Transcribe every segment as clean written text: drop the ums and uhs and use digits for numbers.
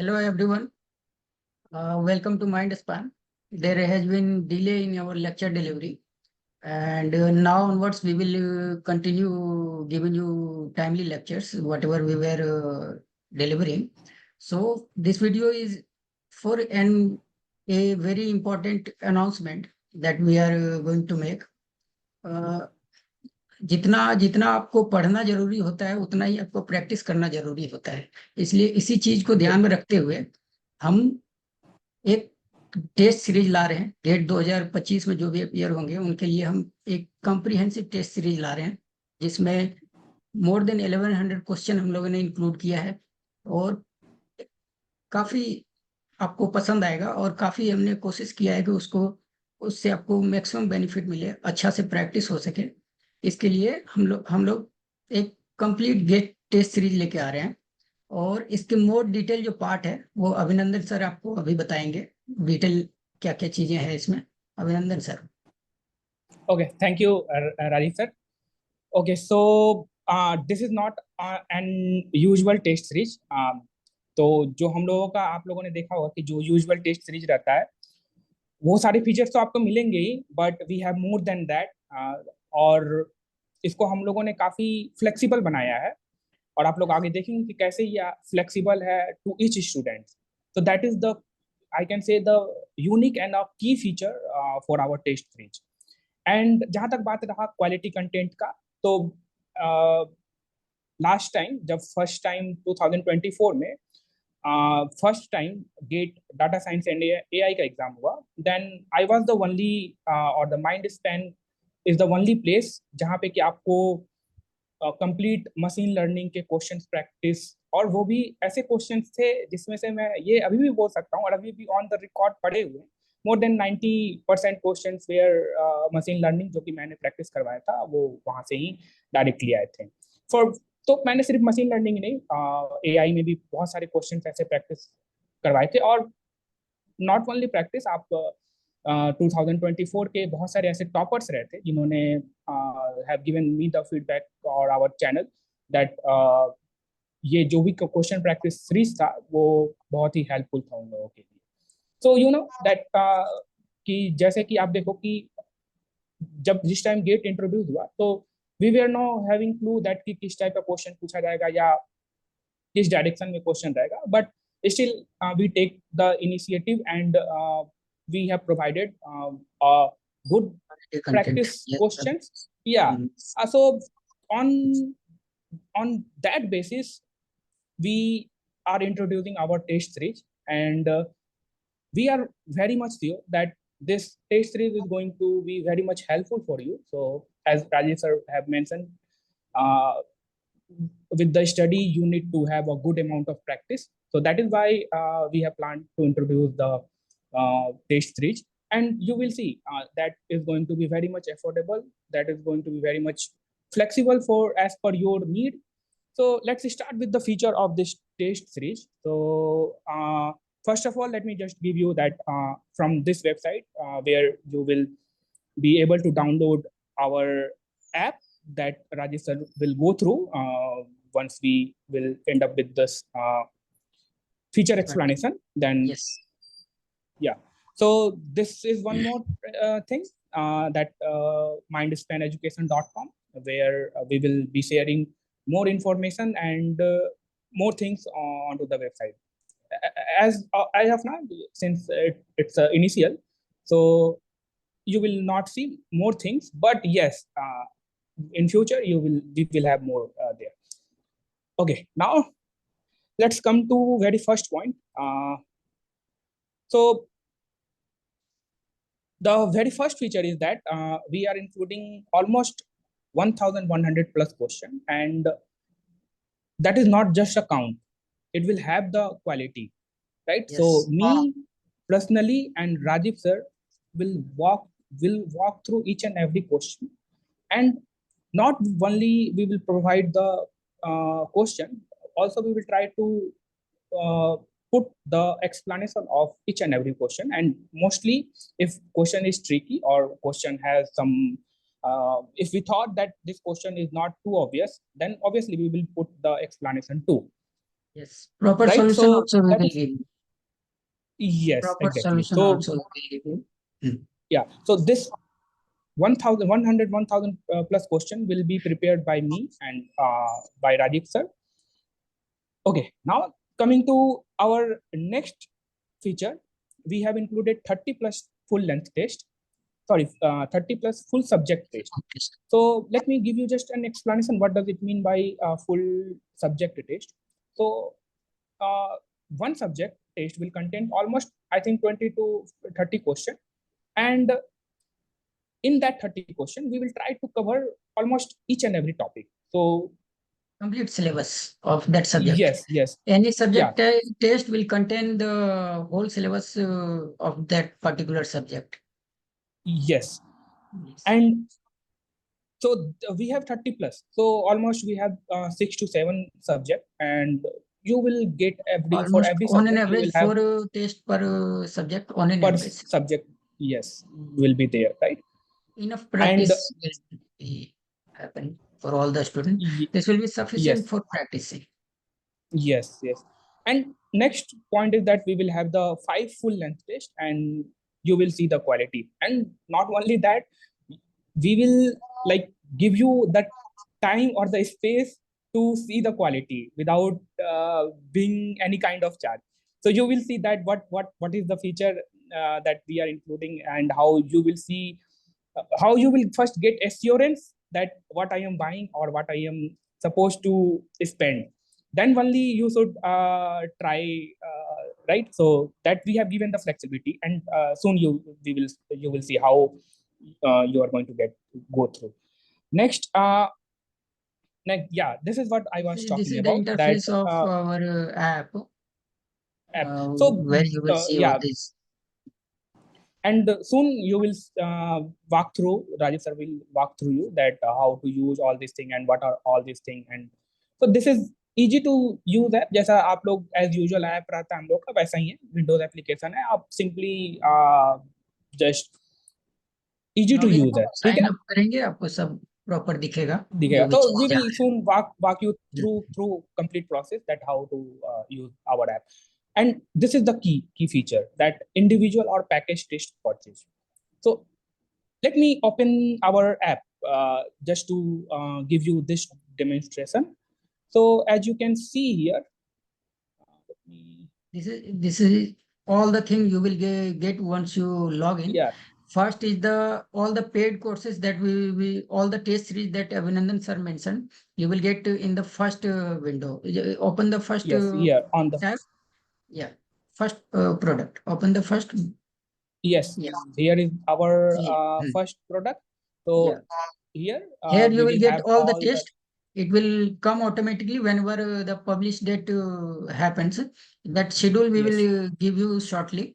Hello everyone, welcome to Mindspan. There has been delay in our lecture delivery, and now onwards we will continue giving you timely lectures, whatever we were delivering. So this video is for a very important announcement that we are going to make. जितना जितना आपको पढ़ना जरूरी होता है उतना ही आपको practice करना जरूरी होता है। इसलिए इसी चीज को ध्यान में रखते हुए हम एक टेस्ट सीरीज ला रहे हैं। गेट 2025 में जो भी अपियर होंगे उनके लिए हम एक कॉम्प्रिहेंसिव टेस्ट सीरीज ला रहे हैं, जिसमें मोर देन 1100 क्वेश्चन हम लोगों ने इंक्लूड किया है और काफी आपको पसंद आएगा और काफी हमने कोशिश किया है कि उससे आपको मैक्सिमम बेनिफिट मिले, अच्छा से प्रैक्टिस हो सके। इसके लिए हम लोग एक कंप्लीट गेट टेस्ट सीरीज लेके आ रहे हैं और इसके मोर डिटेल जो पार्ट है वो अभिनंदन सर आपको अभी बताएंगे। डिटेल क्या क्या चीजें हैं इसमें, अभिनंदन sir. Okay, thank you, Rajiv sir. Okay, so this is not an usual test series. तो जो हम लोगों का आप लोगों ने देखा होगा कि जो यूजुअल टेस्ट सीरीज रहता है वो सारे फीचर्स तो आपको मिलेंगे ही, but we have more than that. और इसको हम लोगों ने काफ़ी फ्लेक्सिबल बनाया है और आप लोग आगे देखेंगे कि कैसे ये फ्लेक्सिबल है टू ईच स्टूडेंट। तो that is the I can say the unique and a key feature for our test series. And जहाँ तक बात रहा क्वालिटी कंटेंट का, तो लास्ट टाइम जब फर्स्ट टाइम 2024 में first time GATE data science and AI का एग्जाम हुआ, then I was the only और the mind span is the only place जहाँ पे कि आपको कंप्लीट मशीन लर्निंग के क्वेश्चंस प्रैक्टिस, और वो भी ऐसे क्वेश्चंस थे जिसमें से मैं ये अभी भी बोल सकता हूँ और अभी भी ऑन द रिकॉर्ड पड़े हुए more than 90% questions where machine learning जो कि मैंने प्रैक्टिस करवाया था वो वहाँ से ही डायरेक्टली आए थे। फॉर तो मैंने सिर्फ मशीन लर्निंग नहीं, एआई में भी बहुत सारे क्वेश्चंस ऐसे प्रैक्टिस करवाए थे। और नॉट ओनली प्रैक्टिस, आप 2024 के बहुत सारे ऐसे टॉपर्स रहे थे जिन्होंने have given me the feedback और आवर चैनल दैट ये जो भी क्वेश्चन प्रैक्टिस सीरीज था वो बहुत ही हेल्पफुल था उन लोगों के लिए। सो यू नो दैट कि जैसे कि आप देखो कि जब जिस टाइम गेट इंट्रोड्यूस हुआ तो we were no having clue that कि किस टाइप का क्वेश्चन पूछा जाएगा या किस डायरेक्शन में क्वेश्चन रहेगा, but still we take the initiative and we have provided a good practice questions. Yeah. So on that basis we are introducing our test series, and we are very much sure that this test series is going to be very much helpful for you. So as Rajesh sir have mentioned, with the study you need to have a good amount of practice. So that is why we have planned to introduce the test series, and you will see that is going to be very much affordable, that is going to be very much flexible for as per your need. So let's start with the feature of this test series. So first of all, let me just give you that from this website where you will be able to download our app that Rajesh sir will go through once we will end up with this feature explanation. Then yes, yeah. So this is one more thing that mindspaneducation.com, where we will be sharing more information and more things onto the website. As of now, since it's initial, so you will not see more things, but yes, in future we will have more there. Okay, now let's come to very first point. So the very first feature is that we are including almost 1100 plus question, and that is not just a count, it will have the quality, right? yes. So me personally and Rajiv sir will walk through each and every question, and not only we will provide the question, also we will try to put the explanation of each and every question. And mostly if question is tricky or question has some if we thought that this question is not too obvious, then obviously we will put the explanation too. Yes. Proper right? solution So also we that will is, give you. yes, Proper exactly. solution So also we will give you. Hmm. yeah, so this 1,100 plus question will be prepared by me and by Rajiv sir. Okay, now coming to our next feature, we have included 30 plus full length test. Sorry, 30 plus full subject test. So let me give you just an explanation. What does it mean by full subject test? So uh, one subject test will contain almost, I think, 20 to 30 question, and in that 30 question, we will try to cover almost each and every topic. So Complete syllabus of that subject. yes, yes, Any yeah, subject test will contain the whole syllabus of that particular subject. yes. Yes. And so we have 30 plus. So almost we have 6 to 7 subject, and you will get for Almost every on an subject you average will have 4 test per subject on an per average. subject. Yes, will be there, right? Enough And practice will be happen for all the students. y- This will be sufficient yes, for practicing. yes, yes. And next point is that we will have the 5 full length test, and you will see the quality. And not only that, we will like give you the time or the space to see the quality without being any kind of charge. So you will see that what is the feature that we are including, and how you will see how you will first get assurance that what I am buying or what I am supposed to spend. Then only you should try, right? So that we have given the flexibility, and soon you will see how you are going to go through. Next, yeah, this is what I was This talking is the about. That interface of our app, app. So where you will see all yeah, this. and soon you will walk through. Rajiv sir will walk through you that how to use all these thing and what are all these thing. And so this is easy to use है. जैसा आप लोग as usual app रहता है हम लोग का वैसा ही है. विंडोज एप्लीकेशन है. आप simply just easy to log in use है. ठीक साइन है. अप करेंगे आपको सब प्रॉपर दिखेगा दिखेगा. जो भी तो चीज वी जहाँ विल सून walk you है। through complete process that how to use our app. And this is the key feature, that individual or package test purchase. So let me open our app just to give you this demonstration. So as you can see here, let me, This is all the thing you will get once you log in. yeah, First is the all the paid courses that we all the test series that Abhinandan sir mentioned. You will get in the first window. Open the first yes, here on the, tab. Yeah, first product. Open the first. yes, Yeah, here is our yeah, first product. yeah. So here Here you we will will get have all the all the, test. It will come automatically whenever the publish date happens. That schedule we yes, will give you shortly.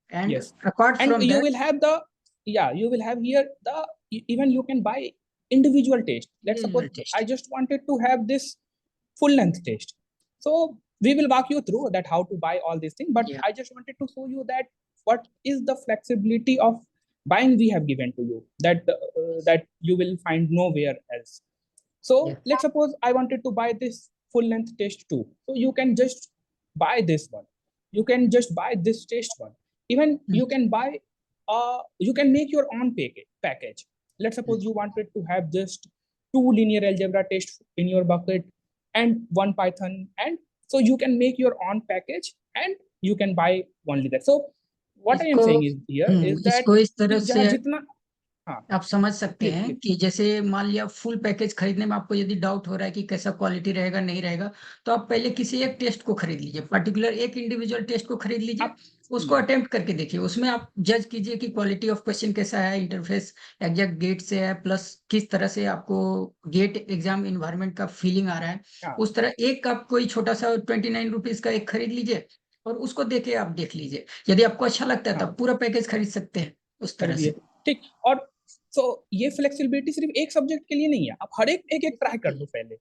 And yes. apart And from you that, will have the, yeah, you will have here the, even you can buy individual test. Let's suppose individual I test. just wanted to have this full length test. So we will walk you through that how to buy all these things. But Yeah, I just wanted to show you that what is the flexibility of buying we have given to you, that you will find nowhere else. yeah. So let's suppose I wanted to buy this full length test too. So you can just buy this one. You can just buy this test one. Even Mm, you can buy, you can make your own package. Let's mm. suppose you wanted to have just 2 linear algebra tests in your bucket and one Python. And so you can make your own package and you can buy only that. So what I am इसको saying is here is that इसको इस तरह कि जहाँ से जितना, हाँ, आप समझ सकते please, हैं please, कि जैसे मान लिया फुल पैकेज खरीदने में आपको यदि डाउट हो रहा है कि कैसा क्वालिटी रहेगा नहीं रहेगा, तो आप पहले किसी एक टेस्ट को खरीद लीजिए, पर्टिकुलर एक इंडिविजुअल टेस्ट को खरीद लीजिए, आप, उसको yeah, अटेम्प्ट करके देखिए, उसमें आप जज कीजिए कि क्वालिटी ऑफ क्वेश्चन कैसा है, इंटरफेस एग्जैक्ट गेट से है, प्लस किस तरह से आपको गेट एग्जाम इन्वायरमेंट का फीलिंग आ रहा है। हाँ, उस तरह एक आप कोई छोटा सा 29 रुपीज का एक खरीद लीजिए और उसको देके आप देख लीजिए, यदि आपको अच्छा लगता है तो हाँ, आप पूरा पैकेज खरीद सकते हैं उस तरह खरीदिए. से। ठीक. और सो ये फ्लेक्सिबिलिटी सिर्फ एक सब्जेक्ट के लिए नहीं है. आप हर एक ट्राई कर लो पहले.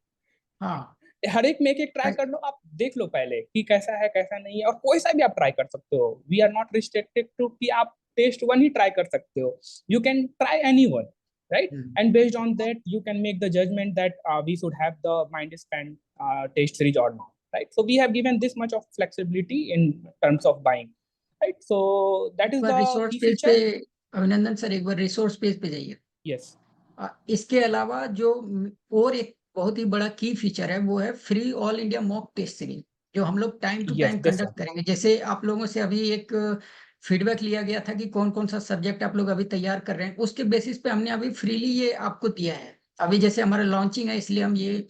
हाँ, हर एक में एक ट्राई कर लो. आप देख लो पहले कि कैसा है कैसा नहीं है, और कोई सा भी आप ट्राई कर सकते हो. We are not restricted to कि आप टेस्ट वन ही ट्राई कर सकते हो. You can try any one, right? And based on that you can make the judgment that we should have the mind span test series or not, right? So we have given this much of flexibility in terms of buying, right? So that is the resource key page पे, feature. अभिनंदन sir एक बार resource page पे जाइए। Yes. इसके अलावा जो और एक बहुत ही बड़ा की फीचर है वो है free all India mock test series, जो हम लोग time to Yes, time this one. Conduct करेंगे। जैसे आप लोगों से अभी एक फीडबैक लिया गया था कि कौन कौन सा सब्जेक्ट आप लोग अभी तैयार कर रहे हैं, उसके बेसिस पे हमने अभी फ्रीली ये आपको दिया है। अभी जैसे हमारा लॉन्चिंग है इसलिए हम ये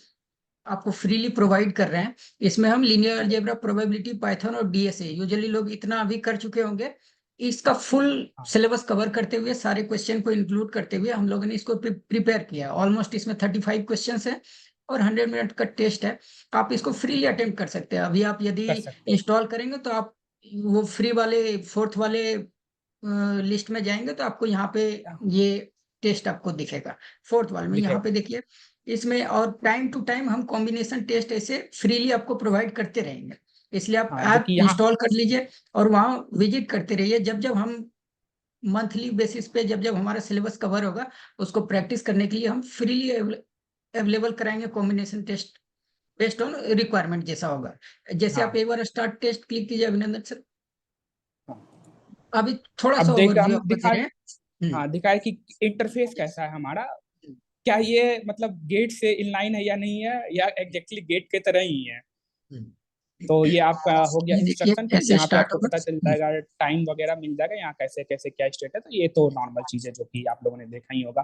आपको फ्रीली प्रोवाइड कर रहे हैं। इसमें हम लीनियर अलजेब्रा, प्रोबेबिलिटी, पाइथन और डीएसए, यूजुअली लोग इतना अभी कर चुके होंगे। इसका फुल सिलेबस कवर करते हुए, सारे क्वेश्चन को इंक्लूड करते हुए हम लोगों ने इसको प्रिपेयर किया। ऑलमोस्ट इसमें 35 क्वेश्चंस है और 100 मिनट का टेस्ट है। आप इसको फ्रीली अटेम्प्ट कर सकते हैं। अभी आप यदि कर सकते हो। इंस्टॉल करेंगे तो आप वो फ्री वाले 4th वाले लिस्ट में जाएंगे तो आपको यहाँ पे ये टेस्ट आपको दिखेगा 4th वाले में। यहाँ पे देखिए इसमें, और टाइम टू टाइम हम कॉम्बिनेशन टेस्ट ऐसे फ्रीली आपको प्रोवाइड करते रहेंगे। इसलिए आप हाँ, जो ऐप कि यहाँ इंस्टॉल कर लीजिए और वहाँ विजिट करते रहिए। जब जब हम मंथली बेसिस पे जब जब हमारा सिलेबस कवर होगा उसको प्रैक्टिस करने के लिए हम फ्रीली अवेलेबल कराएंगे combination test based on requirement जैसा होगा। जैसे हाँ, आप एक बार स्टार्ट टेस्ट क्लिक कीजिए अभिनंदन सर। हाँ। अभी थोड़ा सा अब देख ओवरव्यू हम आपको दे दिखा, रहे हैं। हाँ, दिखाए कि इंटरफेस कैसा है हमारा, क्या ये मतलब गेट से इनलाइन है या नहीं है, या एग्जैक्टली गेट के तरह ही है। तो ये आपका हो गया ये देखिए इंस्ट्रक्शन पेज, कैसे यहाँ पे स्टार्ट आपको होगा। पता चल जाएगा, टाइम वगैरह मिल जाएगा, यहाँ कैसे कैसे क्या स्टेट है। तो ये तो नॉर्मल चीज है जो कि आप लोगों ने देखा ही होगा।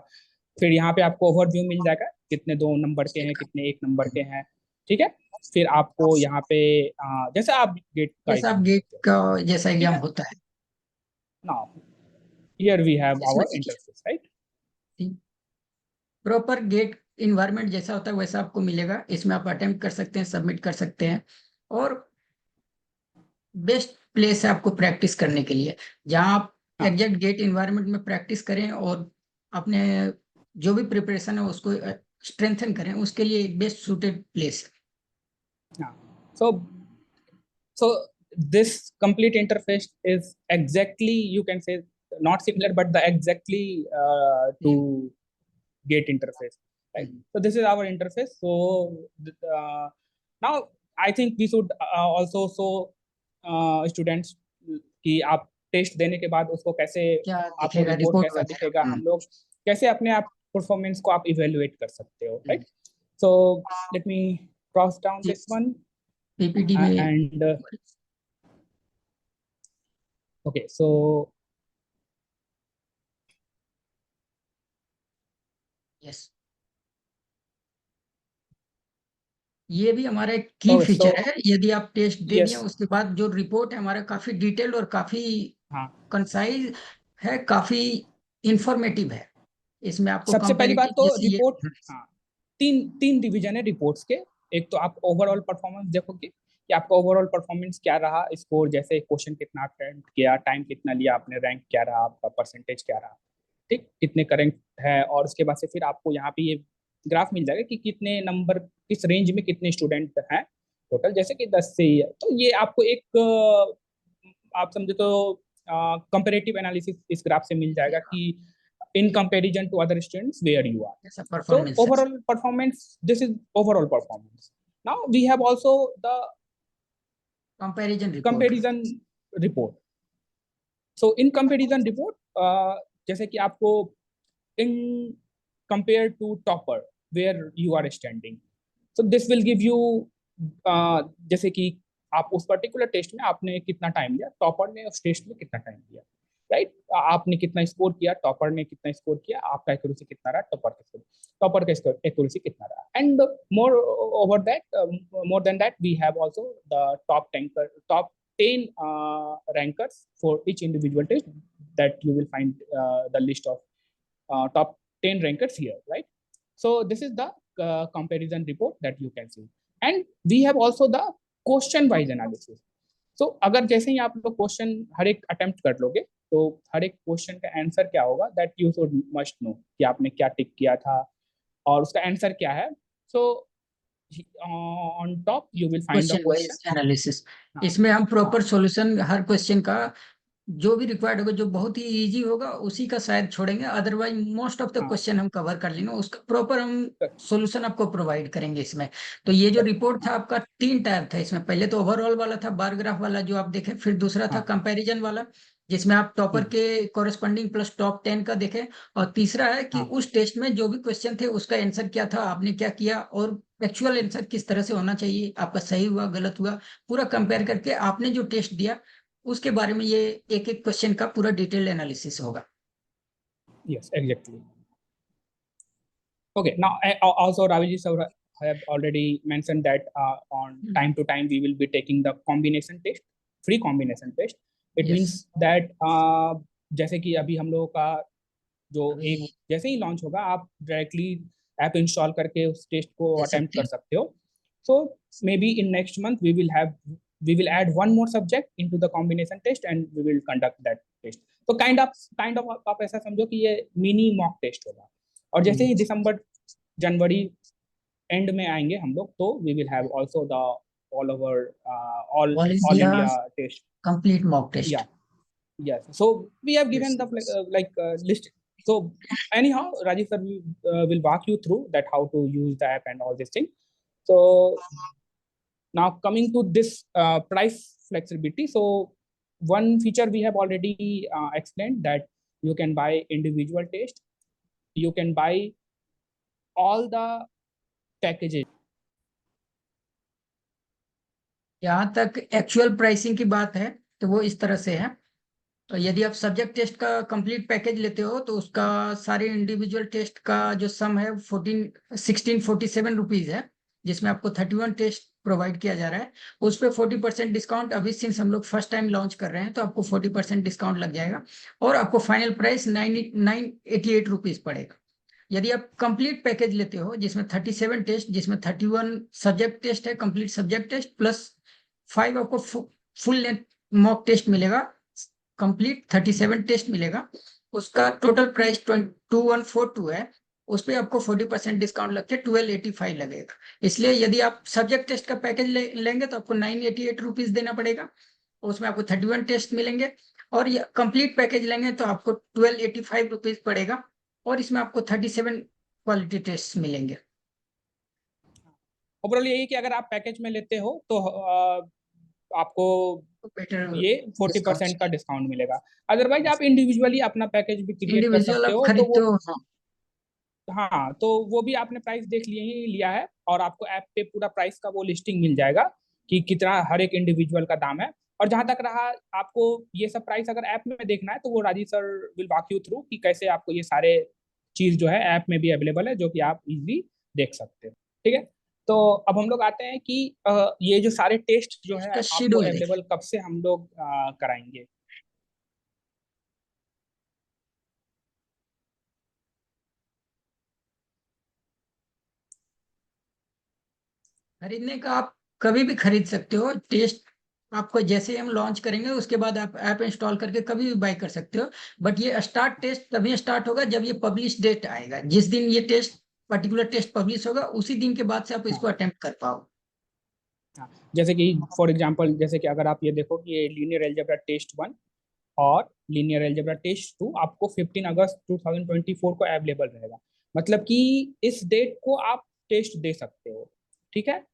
फिर यहाँ पे आपको ओवरव्यू मिल जाएगा, कितने 2 नंबर के हैं, कितने 1 नंबर के हैं, ठीक है। फिर आपको यहाँ पे जैसे आप गेट का जैसा आप एग्जाम गेट देते हो, का जैसा ठीक एग्जाम है। होता है नाउ हियर वी हैव इसमें आवर देखिए interface, right. Proper GATE environment जैसा होता है वैसा आपको मिलेगा। इसमें आप अटेम्प्ट कर सकते हैं, सबमिट कर सकते हैं, और बेस्ट प्लेस है आपको प्रैक्टिस करने के लिए, जहां आप हाँ, एग्जैक्ट गेट इन्वायरमेंट में प्रैक्टिस करें और अपने जो भी प्रिपरेशन है उसको स्ट्रेंथन करें, उसके लिए एक बेस्ट सूटेड प्लेस है। हाँ। So so this complete interface is exactly, you can say, not similar but the exactly to gate interface, right? So this is our interface. So now I think we should also show students कि आप test देने के बाद उसको कैसे, क्या आपको दिखेगा रिपोर्ट रिपोर्ट कैसा दिखेगा, वगैरह। हम लोग कैसे अपने आप परफॉर्मेंस को आप इवेलुएट कर सकते हो, right. So let me cross down this one PPT में and okay, so यस, ये भी हमारा एक की okay, फीचर so है। यदि आप टेस्ट दे दिए yes, उसके बाद जो रिपोर्ट है हमारा काफी डिटेल्ड और काफी हाँ। कंसाइज है, काफी इंफॉर्मेटिव है। इसमें आपको सबसे पहली बात कंपैरेटिव तो जैसे ये, रिपोर्ट, हाँ, तीन तीन डिवीजन है रिपोर्ट्स के। एक तो आप ओवरऑल परफॉर्मेंस देखोगे कि आपका ओवरऑल परफॉर्मेंस क्या रहा, स्कोर, जैसे क्वेश्चन कितना अटेम्प्ट किया, टाइम कितना लिया आपने, रैंक क्या रहा आपका, परसेंटेज क्या रहा, ठीक, कितने करंट है। और उसके बाद से फिर आपको यहाँ पे ये ग्राफ मिल जाएगा कि कितने नंबर, किस रेंज में कितने स्टूडेंट हैं टोटल, जैसे कि 10 से ही है। तो ये आपको एक आप समझो तो कंपेरेटिव एनालिसिस इस ग्राफ से मिल जाएगा कि in comparison to other students where you are. ऐसा So परफॉर्मेंस है। overall performance, this is overall performance. Now we have also the comparison report. comparison report. So in comparison report, जैसे कि आपको in compared to topper where you are standing. So this will give you जैसे कि आप उस particular test में आपने कितना टाइम लिया, टॉपर ने उस टेस्ट में कितना टाइम लिया, राइट। आपने कितना स्कोर किया, टॉपर ने कितना स्कोर किया, आपका एक्यूरेसी कितना रहा, टॉपर का एक्यूरेसी कितना रहा। And more over that, more than that, we have also the top 10 rankers for each individual test, that you will find the list of top 10 rankers here, right? So this is the comparison report that you can see. And we have also the question wise analysis. So अगर जैसे ही आप लोग question हर एक attempt कर लोगे तो हर एक question का आंसर क्या होगा, that you should must know कि आपने क्या टिक किया था और उसका आंसर क्या है। So on top you will find the question wise question. Analysis, हाँ, इसमें हम हाँ, प्रॉपर सॉल्यूशन हर क्वेश्चन का जो भी रिक्वायर्ड होगा, जो बहुत ही इजी होगा उसी का शायद छोड़ेंगे, अदरवाइज मोस्ट ऑफ द हाँ, क्वेश्चन हम कवर कर लेंगे, उसका प्रॉपर हम correct, सॉल्यूशन आपको प्रोवाइड करेंगे इसमें। तो ये जो correct, रिपोर्ट था हाँ, आपका 3 टाइप था इसमें, पहले तो ओवरऑल वाला था, बार ग्राफ वाला जो आप देखें, फिर दूसरा था हाँ, कंपैरिजन वाला जिसमें आप टॉपर हम्म, के कॉरेस्पॉन्डिंग प्लस टॉप 10 का देखें, और तीसरा है कि हाँ, उस टेस्ट में जो भी क्वेश्चन थे उसका आंसर क्या था, आपने क्या किया, और एक्चुअल आंसर किस तरह से होना चाहिए, आपका सही हुआ गलत हुआ, पूरा कंपेयर करके आपने जो टेस्ट दिया उसके बारे में ये एक एक क्वेश्चन का पूरा डिटेल एनालिसिस होगा। yes, exactly. Okay, now also Raviji sir have already mentioned that on hmm, time to time we will be taking the combination test, free combination test. It yes. means that जैसे कि अभी हम लोगों का जो अभी एक जैसे ही लॉन्च होगा आप डायरेक्टली ऐप इंस्टॉल करके उस टेस्ट को दे अटेम्प्ट सकते कर हैं। सकते हो. So maybe in next month we will add one more subject into the combination test and we will conduct that test. तो काइंड ऑफ आप ऐसा समझो कि ये मिनी मॉक टेस्ट होगा. और जैसे ही दिसंबर जनवरी एंड में आएंगे हम लोग तो we will have also the all over all all all India India test. Complete mock या test. yes, so we have given the list. So anyhow Rajiv sir will walk you through that how to use the app and all this thing. So now coming to this price flexibility. So one feature we have already explained that you can buy individual test, you can buy all the packages. यहाँ तक actual pricing की बात है तो वो इस तरह से है। तो यदि आप सब्जेक्ट टेस्ट का कंप्लीट पैकेज लेते हो तो उसका सारे इंडिविजुअल टेस्ट का जो सम है 1647 रुपीज है, जिसमें आपको 31 टेस्ट प्रोवाइड किया जा रहा है। उस पर 40% डिस्काउंट, अभी सिंस हम लोग फर्स्ट टाइम लॉन्च कर रहे हैं तो आपको 40% डिस्काउंट लग जाएगा, और आपको फाइनल प्राइस 988 रुपीज पड़ेगा। यदि आप कंप्लीट पैकेज लेते हो जिसमें 37 टेस्ट, जिसमें 31 सब्जेक्ट टेस्ट है, कंप्लीट सब्जेक्ट टेस्ट प्लस 5 आपको फुल लेंथ मॉक टेस्ट मिलेगा, कंप्लीट 37 टेस्ट मिलेगा, उसका टोटल प्राइस 2142 है। उस पे आपको 40% डिस्काउंट लग के 1285 लगेगा। इसलिए यदि आप सब्जेक्ट टेस्ट का पैकेज लेंगे तो आपको 988 रुपीज देना पड़ेगा, उसमें आपको 31 टेस्ट मिलेंगे। और ये कंप्लीट पैकेज लेंगे तो आपको 1285 रुपीज पड़ेगा, और इसमें आपको 37 क्वालिटी टेस्ट मिलेंगे। ओवरऑल यही कि अगर आप पैकेज में लेते हो तो आपको तो बेटर ये डिस्काउंट 40% का डिस्काउंट मिलेगा. अदरवाइज आप इंडिविजुअली अपना पैकेज भी क्रिएट कर इंडिविजुअल सकते आप हो तो खरीदते वो, हो। हाँ, हाँ, तो वो भी आपने प्राइस देख लिए ही लिया है और आपको ऐप पे पूरा प्राइस का वो लिस्टिंग मिल जाएगा कि कितना हर एक इंडिविजुअल का दाम है. और जहां तक रहा आपको ये सब प्राइस अगर ऐप में देखना है तो वो Rajeev sir will walk you through कि कैसे आपको ये सारे चीज जो है ऐप में भी अवेलेबल है जो कि आप इजीली देख सकते हो. ठीक है. तो अब हम लोग आते हैं कि ये जो सारे टेस्ट जो है इसका आपको शेड्यूल देखिए। अवेलेबल कब से हम लोग कराएंगे. खरीदने का आप कभी भी खरीद सकते हो टेस्ट, आपको जैसे ही हम लॉन्च करेंगे उसके बाद आप ऐप इंस्टॉल करके कभी भी बाय कर सकते हो। बट ये स्टार्ट टेस्ट तभी स्टार्ट होगा जब ये पब्लिश डेट आएगा, जिस दिन ये टेस्ट पर्टिकुलर टेस्ट पब्लिश होगा उसी दिन के बाद से आप इसको हाँ, अटेम्प्ट कर पाओ। हाँ, जैसे कि फॉर एग्जांपल जैसे कि अगर आप ये देखो कि ये लीनियर अलजेब्रा टेस्ट 1 और लीनियर अलजेब्रा टेस्ट 2 आपको 15 अगस्त 2024 को अवेलेबल रहेगा. मतलब कि इस डेट को आप टेस्ट दे सकते हो. ठीक है.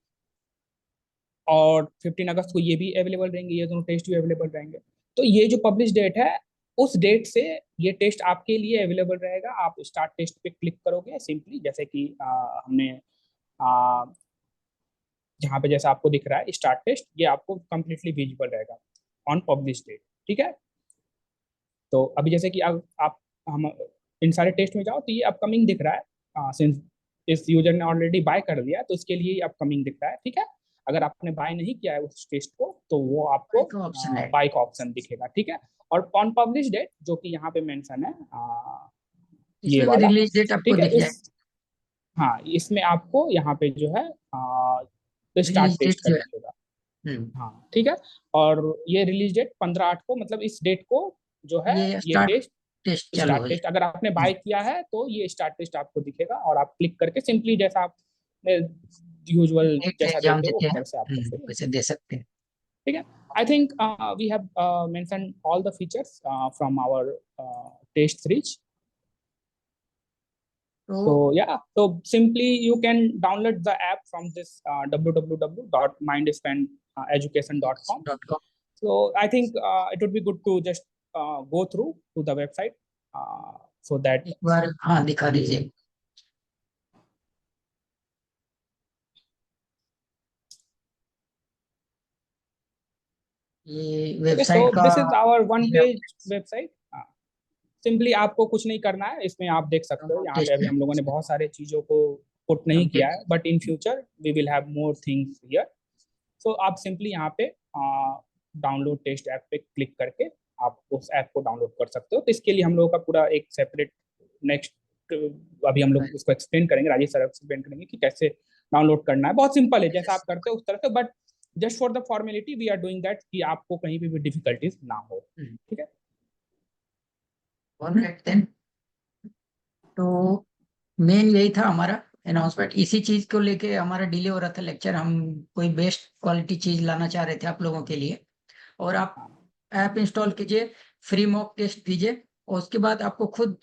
और 15 अगस्त को ये भी अवेलेबल रहेंगे, ये दोनों टेस्ट भी अवेलेबल रहेंगे. तो ये जो पब्लिश डेट है उस डेट से ये टेस्ट आपके लिए अवेलेबल रहेगा. आप स्टार्ट टेस्ट पे क्लिक करोगे सिंपली जैसे कि हमने आ, जहाँ पे जैसा आपको दिख रहा है स्टार्ट टेस्ट ये आपको कंप्लीटली विजिबल रहेगा ऑन पब्लिश डेट. ठीक है. तो अभी जैसे कि अब आप हम इन सारे टेस्ट में जाओ तो ये अपकमिंग दिख रहा है सिंस इस यूजर ने ऑलरेडी बाय कर लिया तो इसके लिए अपकमिंग दिख रहा है. ठीक है. अगर आपने बाय नहीं किया है उस टेस्ट को तो वो आपको एक ऑप्शन है। बाय का ऑप्शन दिखेगा. ठीक है. और ऑन पब्लिश डेट जो कि यहाँ पे मेंशन है ये इसमें भी वाला. रिलीज डेट आपको ठीक है. दिख इस जाएगी। हाँ इसमें आपको यहाँ पे जो है स्टार्ट रिलीज डेट टेस्ट का जो है। दिखेगा. हम्म, हाँ ठीक है. और ये रिलीज डेट 15/8 को मतलब इस डेट को जो है ये ये स्टार्ट टेस्ट टेस्ट चालू स्टार्ट हो टेस्ट अगर आपने जाएगा। बाय किया है तो ये स्टार्ट टेस्ट आपको दिखेगा और आप क्लिक करके सिंपली जैसा आप यूजुअल एक जैसा एग्जाम देते हो देते उस हैं, तरह से आपको फिर वैसे दे सकते हैं। ठीक है. I think we have mentioned all the features from our test series. तो So yeah, so simply you can download the app from this www.mindspaneducation.com. So I think it would be good to just go through to the website so that एक बार हाँ दिखा दीजिए. ये okay, so website का this is our one page website. Simply आपको कुछ नहीं करना है, इसमें आप देख सकते हो यहाँ पे अभी हम लोगों ने बहुत सारे चीजों को पुट नहीं किया है, but in future we will have more things here. So आप सिंपली यहाँ पे डाउनलोड टेस्ट ऐप पे क्लिक करके आप उस ऐप को डाउनलोड कर सकते हो. तो इसके लिए हम लोगों का पूरा एक सेपरेट नेक्स्ट अभी हम लोग उसको एक्सप्लेन करेंगे, राजेश सर एक्सप्लेन करेंगे कि कैसे डाउनलोड करना है. बहुत सिंपल है, जैसा आप करते हो उस तरह से, but just for the formality we are doing that कि आपको कहीं भी डिफिकल्टीज ना हो. ठीक है. Alright then. तो मेन यही था हमारा अनाउंसमेंट. इसी चीज को लेके हमारा डिले हो रहा था लेक्चर. हम कोई बेस्ट क्वालिटी चीज लाना चाह रहे थे आप लोगों के लिए. और आप ऐप इंस्टॉल कीजिए, फ्री मॉक टेस्ट दीजिए, और उसके बाद आपको खुद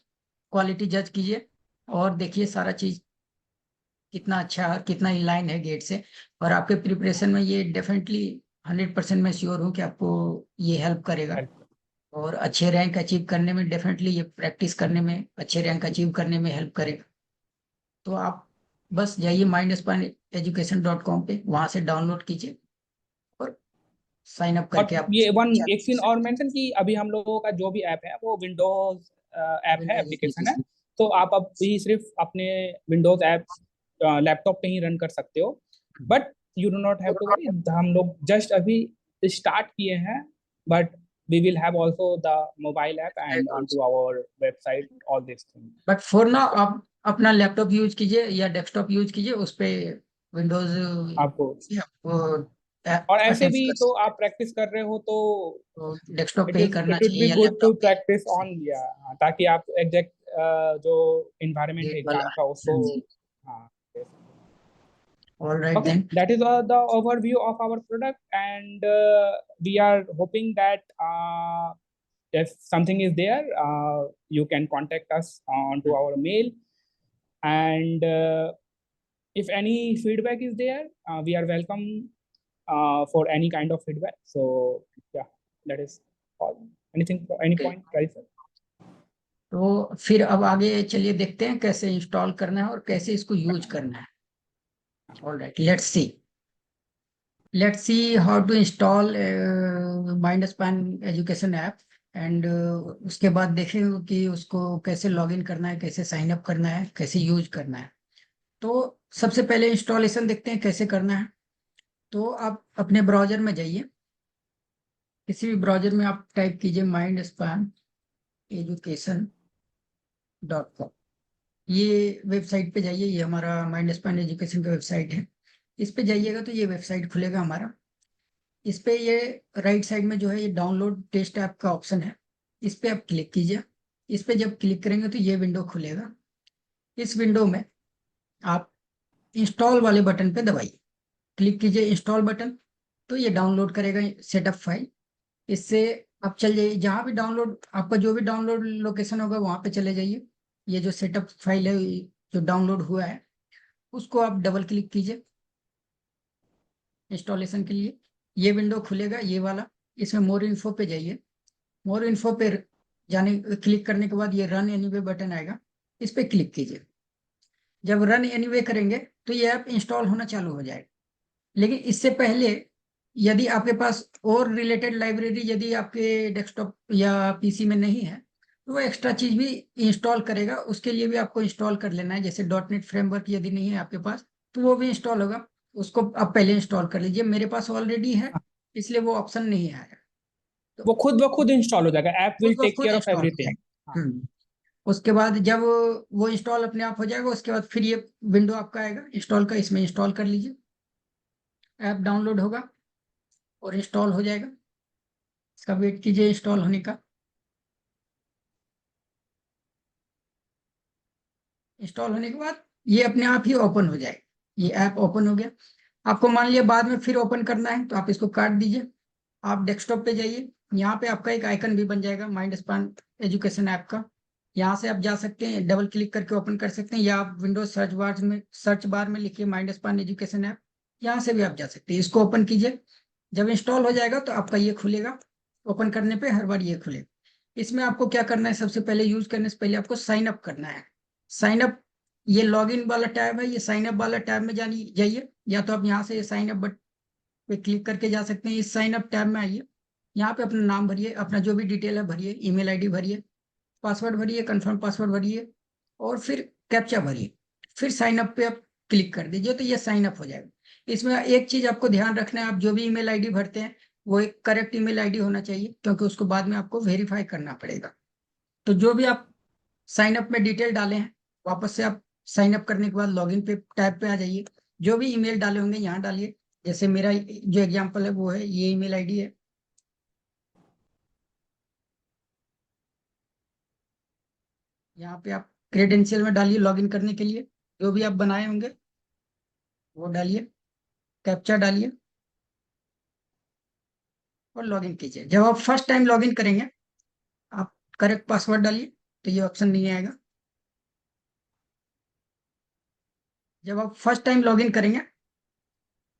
क्वालिटी जज कीजिए और देखिए सारा चीज कितना अच्छा है, कितना इन लाइन है गेट से. और आपके प्रिपरेशन में ये डेफिनेटली 100% मैं श्योर हूँ कि आपको ये हेल्प करेगा. और अच्छे रैंक अचीव करने में डेफिनेटली ये प्रैक्टिस करने में अच्छे रैंक अचीव करने में हेल्प करेगा. तो आप बस जाइए mindspaneeducation.com पे, वहां से डाउनलोड कीजिए और साइन अप करके और आप ये एक चीज और मेंशन कि अभी हम लोगों का जो भी ऐप है वो विंडोज ऐप है, एप्लीकेशन है. तो आप अब भी सिर्फ अपने विंडोज ऐप लैपटॉप पे ही रन कर सकते हो, but you do not have to worry. हम लोग जस्ट अभी स्टार्ट किए हैं, but we will have also the mobile app and onto our website all these things. But for now आप अपना लैपटॉप यूज कीजिए या डेस्कटॉप यूज कीजिए, उस पे विंडोज आपको और ऐसे भी तो आप प्रैक्टिस कर रहे हो तो डेस्कटॉप पे इट ही इज करना इट वुड चाहिए बी या good to laptop practice on दिया, ताकि आप एग्जैक्ट जो इन्वायरमेंट है पे वाला. एग्जाम का उसको. हाँ. Alright Okay, then. that is the overview of our product, and we are hoping that if something is there, you can contact us onto our mail, and if any feedback is there, we are welcome for any kind of feedback. So yeah, that is all. Anything, any point, right, sir? तो फिर अब आगे चलिए देखते हैं कैसे install करना है और कैसे इसको यूज करना है. Alright, let's see how to install Mindspan education app. And उसके बाद देखेंगे कि उसको कैसे लॉगिन करना है, कैसे साइन अप करना है, कैसे यूज करना है. तो सबसे पहले इंस्टॉलेशन देखते हैं कैसे करना है. तो आप अपने ब्राउजर में जाइए, किसी भी ब्राउजर में आप टाइप कीजिए mindspaneducation.com. ये वेबसाइट पे जाइए. ये हमारा माइंडस्पैन एजुकेशन का वेबसाइट है. इस पे जाइएगा तो ये वेबसाइट खुलेगा हमारा. इस पे ये राइट साइड में जो है ये डाउनलोड टेस्ट ऐप का ऑप्शन है. इस पे आप क्लिक कीजिए. इस पे जब क्लिक करेंगे तो ये विंडो खुलेगा. इस विंडो में आप इंस्टॉल वाले बटन पे दबाइए, क्लिक कीजिए इंस्टॉल बटन. तो ये डाउनलोड करेगा सेटअप फाइल. इससे आप चल जाइए जहाँ भी डाउनलोड, आपका जो भी डाउनलोड लोकेशन होगा वहां पे चले जाइए. ये जो सेटअप फाइल है जो डाउनलोड हुआ है उसको आप डबल क्लिक कीजिए इंस्टॉलेशन के लिए. ये विंडो खुलेगा ये वाला. इसमें मोर इन्फो पे जाइए. मोर इन्फो पे जाने क्लिक करने के बाद ये रन एनीवे बटन आएगा. इस पे क्लिक कीजिए. जब रन एनीवे करेंगे तो ये ऐप इंस्टॉल होना चालू हो जाएगा. लेकिन इससे पहले यदि आपके पास और रिलेटेड लाइब्रेरी यदि आपके डेस्कटॉप या पीसी में नहीं है तो वो एक्स्ट्रा चीज भी इंस्टॉल करेगा. उसके लिए भी आपको इंस्टॉल कर लेना है. जैसे .NET फ्रेमवर्क यदि नहीं है आपके पास तो वो भी इंस्टॉल होगा. उसको आप पहले इंस्टॉल कर लीजिए. मेरे पास ऑलरेडी है इसलिए वो ऑप्शन नहीं आएगा. तो वो खुद ब खुद इंस्टॉल हो जाएगा. ऐप विल टेक खुद केयर ऑफ इंस्टॉल हो एवरीथिंग. जाएगा. उसके बाद जब वो इंस्टॉल अपने आप हो जाएगा उसके बाद फिर ये विंडो आपका आएगा इंस्टॉल का. इसमें इंस्टॉल कर लीजिए. ऐप डाउनलोड होगा और इंस्टॉल हो जाएगा. इसका वेट कीजिए इंस्टॉल होने का. इंस्टॉल होने के बाद ये अपने आप ही ओपन हो जाएगा. ये ऐप ओपन हो गया. आपको मान लिया बाद में फिर ओपन करना है तो आप इसको काट दीजिए. आप डेस्कटॉप पे जाइए, यहाँ पे आपका एक आइकन भी बन जाएगा माइंड स्पैन एजुकेशन ऐप का। यहाँ से आप जा सकते हैं, डबल क्लिक करके ओपन कर सकते हैं, या आप विंडोज सर्च बार में लिखिए माइंड स्पैन एजुकेशन ऐप, यहाँ से भी आप जा सकते हैं। इसको ओपन कीजिए, जब इंस्टॉल हो जाएगा तो आपका ये खुलेगा। ओपन करने पे हर बार ये खुलेगा। इसमें आपको क्या करना है, सबसे पहले यूज करने से पहले आपको साइन अप करना है। साइन अप, ये लॉगिन वाला टैब है, ये साइन अप वाला टैब में जाइए, या तो आप यहाँ से साइन अप बटन पे क्लिक करके जा सकते हैं। इस साइन अप टैब में आइए, यहाँ पे अपना नाम भरिए, अपना जो भी डिटेल है भरिए, ईमेल आईडी भरिए, पासवर्ड भरिए, कंफर्म पासवर्ड भरिए, और फिर कैप्चा भरिए। फिर साइन अप पे आप क्लिक कर दीजिए, तो ये साइन अप हो जाएगा। इसमें एक चीज आपको ध्यान रखना है, आप जो भी ईमेल आईडी भरते हैं वो एक करेक्ट ईमेल आईडी होना चाहिए, क्योंकि उसको बाद में आपको वेरीफाई करना पड़ेगा। तो जो भी आप साइन अप में डिटेल डाले हैं, वापस से आप साइन अप करने के बाद लॉगिन पे टैब पे आ जाइए, जो भी ईमेल डाले होंगे यहाँ डालिए। जैसे मेरा जो एग्जांपल है वो है, ये ईमेल आईडी है। यहाँ पे आप क्रेडेंशियल में डालिए लॉगिन करने के लिए, जो भी आप बनाए होंगे वो डालिए, कैप्चा डालिए और लॉगिन कीजिए। जब आप फर्स्ट टाइम लॉगिन करेंगे, आप करेक्ट पासवर्ड डालिए, तो ये ऑप्शन नहीं आएगा। जब आप फर्स्ट टाइम लॉगिन करेंगे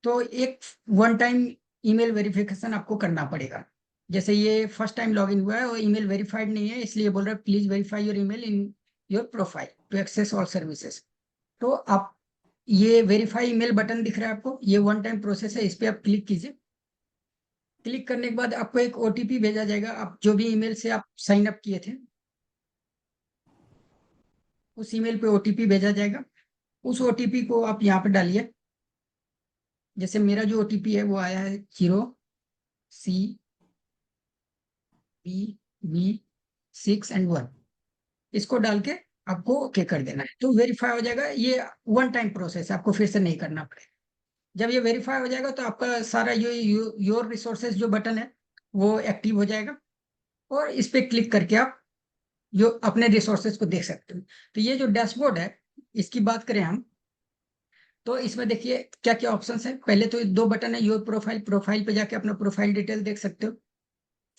तो एक वन टाइम ईमेल वेरिफिकेशन आपको करना पड़ेगा। जैसे ये फर्स्ट टाइम लॉगिन हुआ है और ईमेल वेरीफाइड नहीं है, इसलिए बोल रहा है please verify your email in your profile to access all services. तो आप, ये वेरीफाई ईमेल बटन दिख रहा है आपको, ये वन टाइम प्रोसेस है, इस पर आप क्लिक कीजिए। क्लिक करने के बाद आपको एक ओटीपी भेजा जाएगा, आप जो भी ईमेल से आप साइन अप किए थे उस ईमेल पे ओटीपी भेजा जाएगा। उस ओटीपी को आप यहाँ पे डालिए। जैसे मेरा जो ओटीपी है वो आया है 0CBV6 एंड 1। इसको डाल के आपको ओके कर देना है, तो वेरीफाई हो जाएगा। ये वन टाइम प्रोसेस है, आपको फिर से नहीं करना पड़ेगा। जब ये वेरीफाई हो जाएगा तो आपका सारा योर रिसोर्सेज जो बटन है वो एक्टिव हो जाएगा, और इस पे क्लिक करके आप जो अपने रिसोर्सेज को देख सकते हो। तो ये जो डैशबोर्ड है, इसकी बात करें हम, तो इसमें देखिए क्या क्या ऑप्शन है। पहले तो दो बटन है, योर प्रोफाइल, प्रोफाइल पे जाके अपना प्रोफाइल डिटेल देख सकते हो।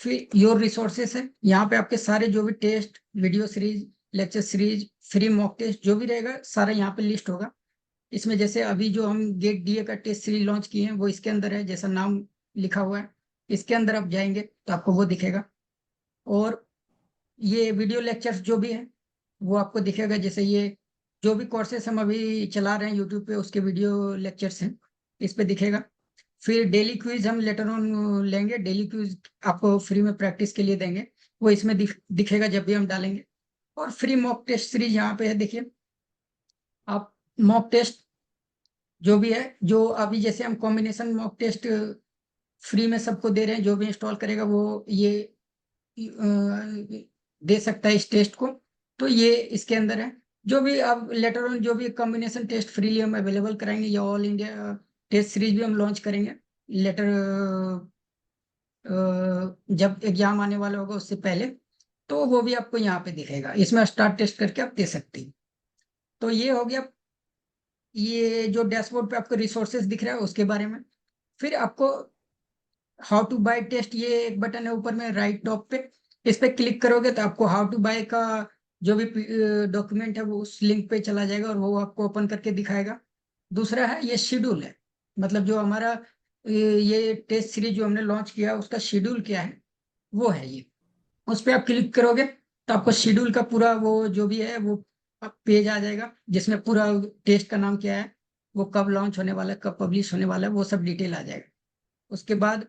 फिर योर रिसोर्सेस है, यहाँ पे आपके सारे जो भी test, video series, lecture series, free mock test जो भी रहेगा सारा यहाँ पे लिस्ट होगा। इसमें जैसे अभी जो हम गेट डीए का टेस्ट सीरीज लॉन्च किए हैं वो इसके अंदर है, जैसा नाम लिखा हुआ है। इसके अंदर आप जाएंगे तो आपको वो दिखेगा। और ये वीडियो लेक्चर्स जो भी है वो आपको दिखेगा, जैसे ये जो भी कोर्सेस हम अभी चला रहे हैं यूट्यूब पे उसके वीडियो लेक्चर्स हैं, इस पे दिखेगा। फिर डेली क्विज हम लेटर ऑन लेंगे, डेली क्विज आपको फ्री में प्रैक्टिस के लिए देंगे, वो इसमें दिखेगा जब भी हम डालेंगे। और फ्री मॉक टेस्ट सीरीज यहाँ पे है, देखिए आप मॉक टेस्ट जो भी है, जो अभी जैसे हम कॉम्बिनेशन मॉक टेस्ट फ्री में सबको दे रहे हैं, जो भी इंस्टॉल करेगा वो ये दे सकता है इस टेस्ट को। तो ये इसके अंदर है। जो भी अब लेटर ऑन जो भी कॉम्बिनेशन टेस्ट फ्रीली हम अवेलेबल कराएंगे, या ऑल इंडिया टेस्ट सीरीज भी हम लॉन्च करेंगे लेटर, जब एग्जाम आने वाला होगा उससे पहले, तो वो भी आपको यहाँ पे दिखेगा। इसमें स्टार्ट टेस्ट करके आप दे सकते हैं। तो ये हो गया, ये जो डैशबोर्ड पे आपको रिसोर्सेज दिख रहा है उसके बारे में। फिर आपको हाउ टू बाय टेस्ट, ये एक बटन है ऊपर में राइट टॉप पे, इस पे क्लिक करोगे तो आपको हाउ टू बाय का जो भी डॉक्यूमेंट है वो उस लिंक पे चला जाएगा और वो आपको ओपन करके दिखाएगा। दूसरा है ये शेड्यूल है, मतलब जो हमारा ये टेस्ट सीरीज जो हमने लॉन्च किया है उसका शेड्यूल क्या है वो है ये। उस पर आप क्लिक करोगे तो आपको शेड्यूल का पूरा वो जो भी है वो पेज आ जाएगा, जिसमें पूरा टेस्ट का नाम क्या है, वो कब लॉन्च होने वाला है, कब पब्लिश होने वाला है, वो सब डिटेल आ जाएगा। उसके बाद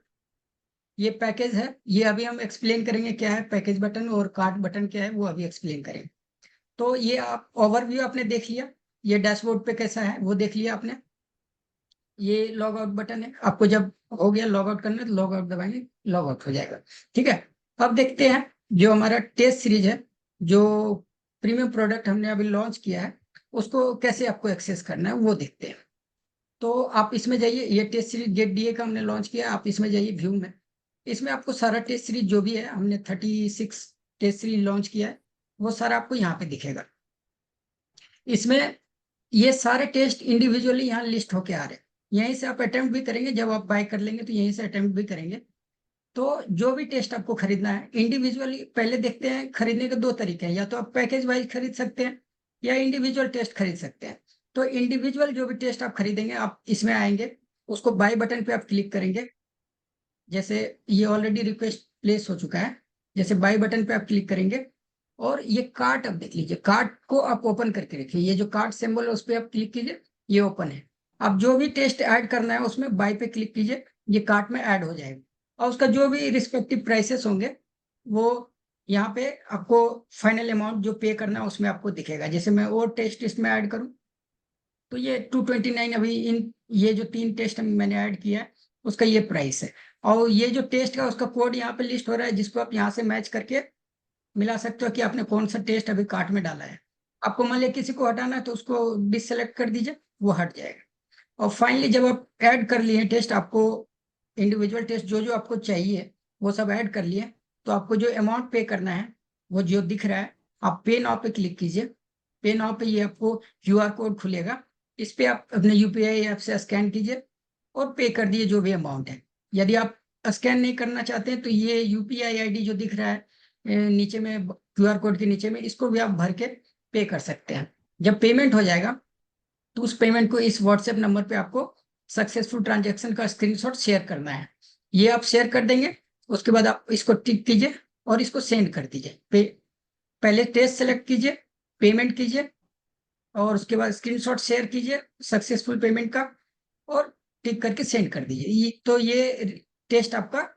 ये पैकेज है, ये अभी हम एक्सप्लेन करेंगे क्या है पैकेज बटन, और कार्ड बटन क्या है वो अभी एक्सप्लेन करेंगे। तो ये आप ओवरव्यू आपने देख लिया, ये डैशबोर्ड पे कैसा है वो देख लिया आपने। ये लॉग आउट बटन है, आपको जब हो गया लॉग आउट करना है तो लॉग आउट दबाएंगे, लॉग आउट हो जाएगा। ठीक है, अब देखते हैं जो हमारा टेस्ट सीरीज है, जो प्रीमियम प्रोडक्ट हमने अभी लॉन्च किया है उसको कैसे आपको एक्सेस करना है वो देखते हैं। तो आप इसमें जाइए, ये टेस्ट सीरीज गेट डीए का हमने लॉन्च किया, आप इसमें जाइए व्यू में। इसमें आपको सारा टेस्ट सीरीज जो भी है, हमने 36 टेस्ट सीरीज लॉन्च किया है, वो सारा आपको यहाँ पे दिखेगा। इसमें ये सारे टेस्ट इंडिविजुअली यहाँ लिस्ट होके आ रहे हैं। यहीं से आप अटेम्प्ट भी करेंगे, जब आप बाय कर लेंगे तो यहीं से अटेम्प्ट भी करेंगे। तो जो भी टेस्ट आपको खरीदना है इंडिविजुअली, पहले देखते हैं खरीदने के दो तरीके हैं, या तो आप पैकेज वाइज खरीद सकते हैं या इंडिविजुअल टेस्ट खरीद सकते हैं। तो इंडिविजुअल जो भी टेस्ट आप खरीदेंगे, आप इसमें आएंगे, उसको बाय बटन पे आप क्लिक करेंगे। जैसे ये ऑलरेडी रिक्वेस्ट प्लेस हो चुका है, जैसे बाय बटन पे आप क्लिक करेंगे और ये कार्ट आप देख लीजिए, कार्ट को आप ओपन करके रखिए, ये जो कार्ट सिंबल है उस पर आप क्लिक कीजिए, ये ओपन है। अब जो भी टेस्ट ऐड करना है उसमें बाय पे क्लिक कीजिए, ये कार्ट में ऐड हो जाएगा और उसका जो भी रिस्पेक्टिव प्राइसेस होंगे वो यहाँ पे आपको फाइनल अमाउंट जो पे करना है उसमें आपको दिखेगा। जैसे मैं और टेस्ट इसमें ऐड करूँ तो ये 229 अभी इन ये जो 3 टेस्ट मैंने ऐड किया है उसका ये प्राइस है। और ये जो टेस्ट का उसका कोड यहाँ पे लिस्ट हो रहा है, जिसको आप यहाँ से मैच करके मिला सकते हो कि आपने कौन सा टेस्ट अभी कार्ट में डाला है। आपको मान लिया किसी को हटाना है तो उसको डिससेलेक्ट कर दीजिए, वो हट जाएगा। और फाइनली जब आप ऐड कर लिए टेस्ट, आपको इंडिविजुअल टेस्ट जो जो आपको चाहिए वो सब ऐड कर लिए, तो आपको जो अमाउंट पे करना है वो जो दिख रहा है, आप पे नाउ पे क्लिक कीजिए। पे नाउ पे ये आपको क्यूआर कोड खुलेगा, इस पे आप अपने यूपीआई ऐप से स्कैन कीजिए और पे कर दिए जो भी अमाउंट है। यदि आप स्कैन नहीं करना चाहते हैं तो ये यूपीआई आईडी जो दिख रहा है नीचे में, क्यूआर कोड के नीचे में, इसको भी आप भर के पे कर सकते हैं। जब पेमेंट हो जाएगा तो उस पेमेंट को इस व्हाट्सएप नंबर पे आपको सक्सेसफुल ट्रांजैक्शन का स्क्रीनशॉट शेयर करना है। ये आप शेयर कर देंगे, उसके बाद आप इसको टिक कीजिए और इसको सेंड कर दीजिए। पहले टेस्ट सेलेक्ट कीजिए, पेमेंट कीजिए और उसके बाद स्क्रीनशॉट शेयर कीजिए सक्सेसफुल पेमेंट का और टिक करके सेंड कर दीजिए। ये टेस्ट आपका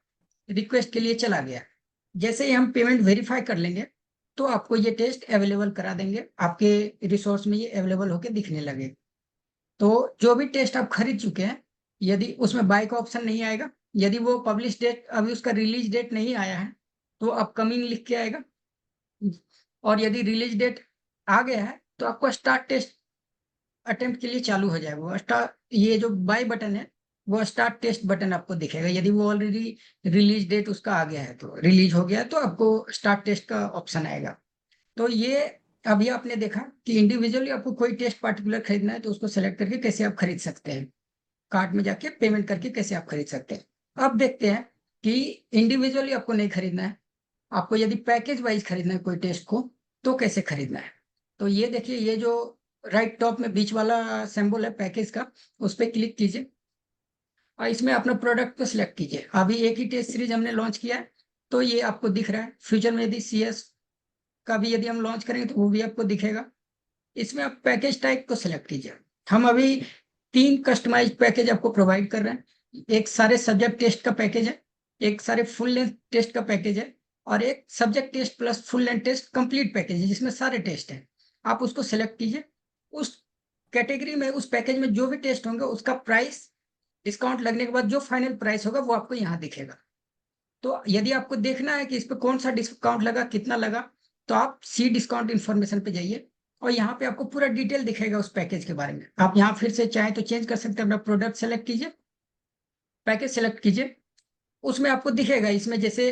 रिक्वेस्ट के लिए चला गया। जैसे ही हम पेमेंट वेरीफाई कर लेंगे तो आपको ये टेस्ट अवेलेबल करा देंगे, आपके रिसोर्स में ये अवेलेबल होकर दिखने लगे। तो जो भी टेस्ट आप खरीद चुके हैं, यदि उसमें बाय का ऑप्शन नहीं आएगा, यदि वो पब्लिश डेट अभी उसका रिलीज डेट नहीं आया है तो अपकमिंग लिख के आएगा, और यदि रिलीज डेट आ गया है तो आपको स्टार्ट टेस्ट अटेम्प्ट के लिए चालू हो जाएगा। वो स्टार्ट, ये जो बाय बटन है वो स्टार्ट टेस्ट बटन आपको दिखेगा। यदि वो ऑलरेडी रिलीज डेट उसका आ गया है, तो रिलीज हो गया है, तो आपको स्टार्ट टेस्ट का ऑप्शन आएगा। तो ये अभी आपने देखा कि इंडिविजुअली आपको कोई टेस्ट पार्टिकुलर खरीदना है तो उसको सेलेक्ट करके कैसे आप खरीद सकते हैं, कार्ट में जाके पेमेंट करके कैसे आप खरीद सकते हैं। अब देखते हैं कि इंडिविजुअली आपको नहीं खरीदना है, आपको यदि पैकेज वाइज खरीदना है कोई टेस्ट को तो कैसे खरीदना है। तो ये देखिए, ये जो राइट टॉप में बीच वाला सिंबल है पैकेज का, उस पर क्लिक कीजिए और इसमें अपना प्रोडक्ट को सिलेक्ट कीजिए। अभी एक ही टेस्ट सीरीज हमने लॉन्च किया है तो ये आपको दिख रहा है। फ्यूचर में यदि CS का भी यदि हम लॉन्च करेंगे तो वो भी आपको दिखेगा। इसमें आप पैकेज टाइप को सिलेक्ट कीजिए। हम अभी 3 कस्टमाइज पैकेज आपको प्रोवाइड कर रहे हैं। एक सारे सब्जेक्ट टेस्ट का पैकेज है, एक सारे फुल लेंथ टेस्ट का पैकेज है, और एक subject test plus full length test complete package है जिसमें सारे टेस्ट हैं। आप उसको सिलेक्ट कीजिए। उस कैटेगरी में, उस पैकेज में जो भी टेस्ट होंगे उसका प्राइस डिस्काउंट लगने के बाद जो फाइनल प्राइस होगा वो आपको यहाँ दिखेगा। तो यदि आपको देखना है कि इस पर कौन सा डिस्काउंट लगा, कितना लगा, तो आप सी डिस्काउंट इन्फॉर्मेशन पे जाइए और यहाँ पे आपको पूरा डिटेल दिखेगा उस पैकेज के बारे में। आप यहाँ फिर से चाहे तो चेंज कर सकते हैं, अपना प्रोडक्ट सेलेक्ट कीजिए, पैकेज सेलेक्ट कीजिए, उसमें आपको दिखेगा। इसमें जैसे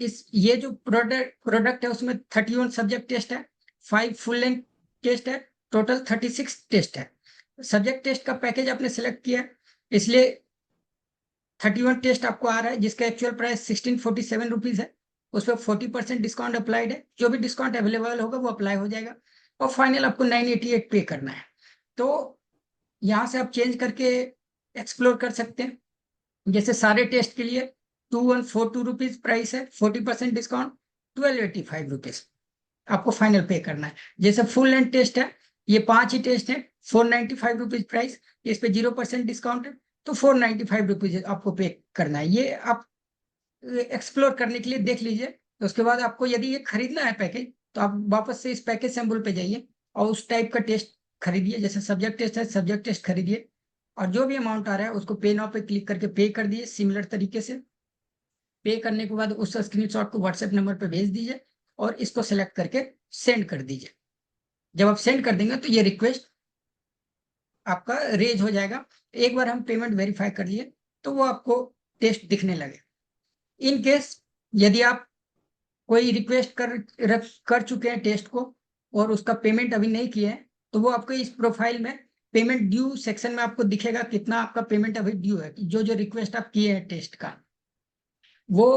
ये जो प्रोडक्ट है उसमें 31 सब्जेक्ट टेस्ट है, 5 फुल लेंथ टेस्ट है, टोटल 36 टेस्ट है। सब्जेक्ट टेस्ट का पैकेज आपने सेलेक्ट किया है, इसलिए 31 टेस्ट आपको आ रहा है जिसका एक्चुअल प्राइस 1647 रुपीज है। उस पर 40% डिस्काउंट अप्लाइड है, जो भी डिस्काउंट अवेलेबल होगा वो अप्लाई हो जाएगा और फाइनल आपको 988 पे करना है। तो यहाँ से आप चेंज करके एक्सप्लोर कर सकते हैं। जैसे सारे टेस्ट के लिए 2142 रुपीज प्राइस है, 40% डिस्काउंट 1285 रुपीज आपको फाइनल पे करना है। जैसे फुल लेंथ टेस्ट है, ये 5 ही टेस्ट है, 495 रुपीज प्राइस, इस पे 0% डिस्काउंट है तो 495 रुपीज आपको पे करना है। ये आप एक्सप्लोर करने के लिए देख लीजिए। तो उसके बाद आपको यदि ये खरीदना है पैकेज तो आप वापस से इस पैकेज सिंबल पे जाइए और उस टाइप का टेस्ट खरीदिए। जैसे सब्जेक्ट टेस्ट है, सब्जेक्ट टेस्ट खरीदिए और जो भी अमाउंट आ रहा है उसको पे नाउ पे क्लिक करके पे कर दिए सिमिलर तरीके से। पे करने के बाद उस स्क्रीनशॉट को व्हाट्सएप नंबर पे भेज दीजिए और इसको सेलेक्ट करके सेंड कर दीजिए। जब आप सेंड कर देंगे तो ये रिक्वेस्ट आपका रेज हो जाएगा। एक बार हम पेमेंट वेरीफाई कर लिए तो वो आपको टेस्ट दिखने लगे। इन केस यदि आप कोई रिक्वेस्ट कर चुके हैं टेस्ट को और उसका पेमेंट अभी नहीं किया है तो वो आपको इस प्रोफाइल में पेमेंट ड्यू सेक्शन में आपको दिखेगा कितना आपका पेमेंट अभी ड्यू है, जो जो रिक्वेस्ट आप किए हैं टेस्ट का। वो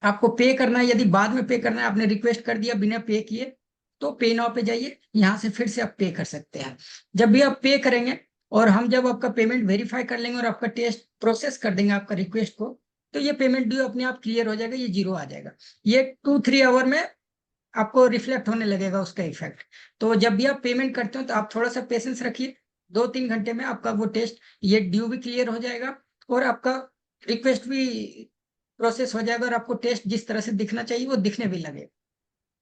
आपको पे करना है, यदि बाद में पे करना है, आपने रिक्वेस्ट कर दिया बिना पे किए, तो पे नाउ पे जाइए, यहाँ से फिर से आप पे कर सकते हैं। जब भी आप पे करेंगे और हम जब आपका पेमेंट वेरीफाई कर लेंगे और आपका टेस्ट प्रोसेस कर देंगे आपका रिक्वेस्ट को, तो ये पेमेंट ड्यू अपने आप क्लियर हो जाएगा, ये 0 आ जाएगा। ये 2-3 आवर में आपको रिफ्लेक्ट होने लगेगा उसका इफेक्ट। तो जब भी आप पेमेंट करते हो तो आप थोड़ा सा पेशेंस रखिए, 2-3 घंटे में आपका वो टेस्ट, ये ड्यू भी क्लियर हो जाएगा और आपका रिक्वेस्ट भी प्रोसेस हो जाएगा और आपको टेस्ट जिस तरह से दिखना चाहिए वो दिखने भी लगेगा।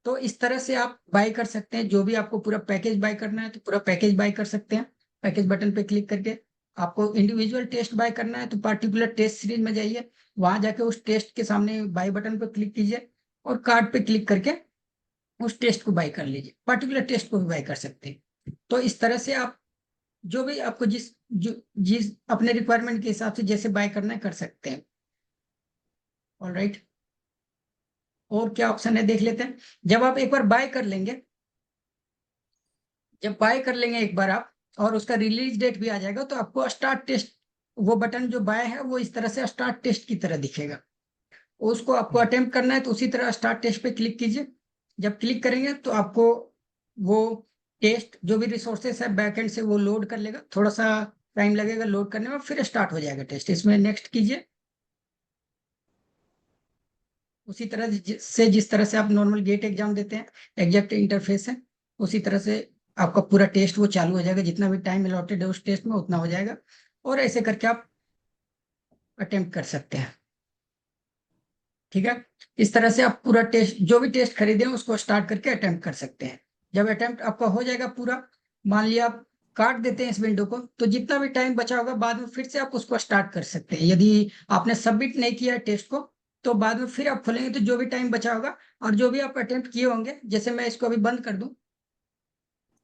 तो इस तरह से आप बाय कर सकते हैं, जो भी आपको पूरा पैकेज बाय करना है तो पूरा पैकेज बाय कर सकते हैं, पैकेज बटन पे क्लिक करके। आपको इंडिविजुअल टेस्ट बाय करना है तो पार्टिकुलर टेस्ट सीरीज में जाइए, वहां जाके उस टेस्ट के सामने बाय बटन पर क्लिक कीजिए और कार्ड पे क्लिक करके उस टेस्ट को बाय कर लीजिए, पार्टिकुलर टेस्ट को भी बाय कर सकते हैं। तो इस तरह से आप जो भी आपको जिस अपने रिक्वायरमेंट के हिसाब से जैसे बाय करना है कर सकते हैं। ऑलराइट, और क्या ऑप्शन है देख लेते हैं। जब आप एक बार बाय कर लेंगे, जब बाय कर लेंगे एक बार आप और उसका रिलीज डेट भी आ जाएगा, तो आपको स्टार्ट टेस्ट, वो बटन जो बाय है वो इस तरह से स्टार्ट टेस्ट की तरह दिखेगा। उसको आपको अटेम्प्ट करना है तो उसी तरह स्टार्ट टेस्ट पे क्लिक कीजिए। जब क्लिक करेंगे तो आपको वो टेस्ट जो भी रिसोर्सेस है बैकएंड से वो लोड कर लेगा, थोड़ा सा टाइम लगेगा लोड करने में, फिर स्टार्ट हो जाएगा टेस्ट। इसमें नेक्स्ट कीजिए। उसी तरह से जिस तरह से आप नॉर्मल गेट एग्जाम देते हैं, एग्जैक्ट इंटरफेस है, उसी तरह से आपका पूरा टेस्ट वो चालू हो जाएगा, जितना भी टाइम अलॉटेड है उस टेस्ट में उतना हो जाएगा, और ऐसे करके आप अटेम्प्ट कर सकते हैं। ठीक है, इस तरह से आप पूरा टेस्ट, जो भी टेस्ट खरीदे हैं उसको स्टार्ट करके अटेम्प्ट कर सकते हैं। जब अटेम्प्ट आपका हो जाएगा पूरा, मान लिया आप काट देते हैं इस विंडो को, तो जितना भी टाइम बचा होगा बाद में फिर से आप उसको स्टार्ट कर सकते हैं। यदि आपने सबमिट नहीं किया टेस्ट को, तो बाद में फिर आप खोलेंगे तो जो भी टाइम बचा होगा और जो भी आप अटेम्प्ट किए होंगे, जैसे मैं इसको अभी बंद कर दूं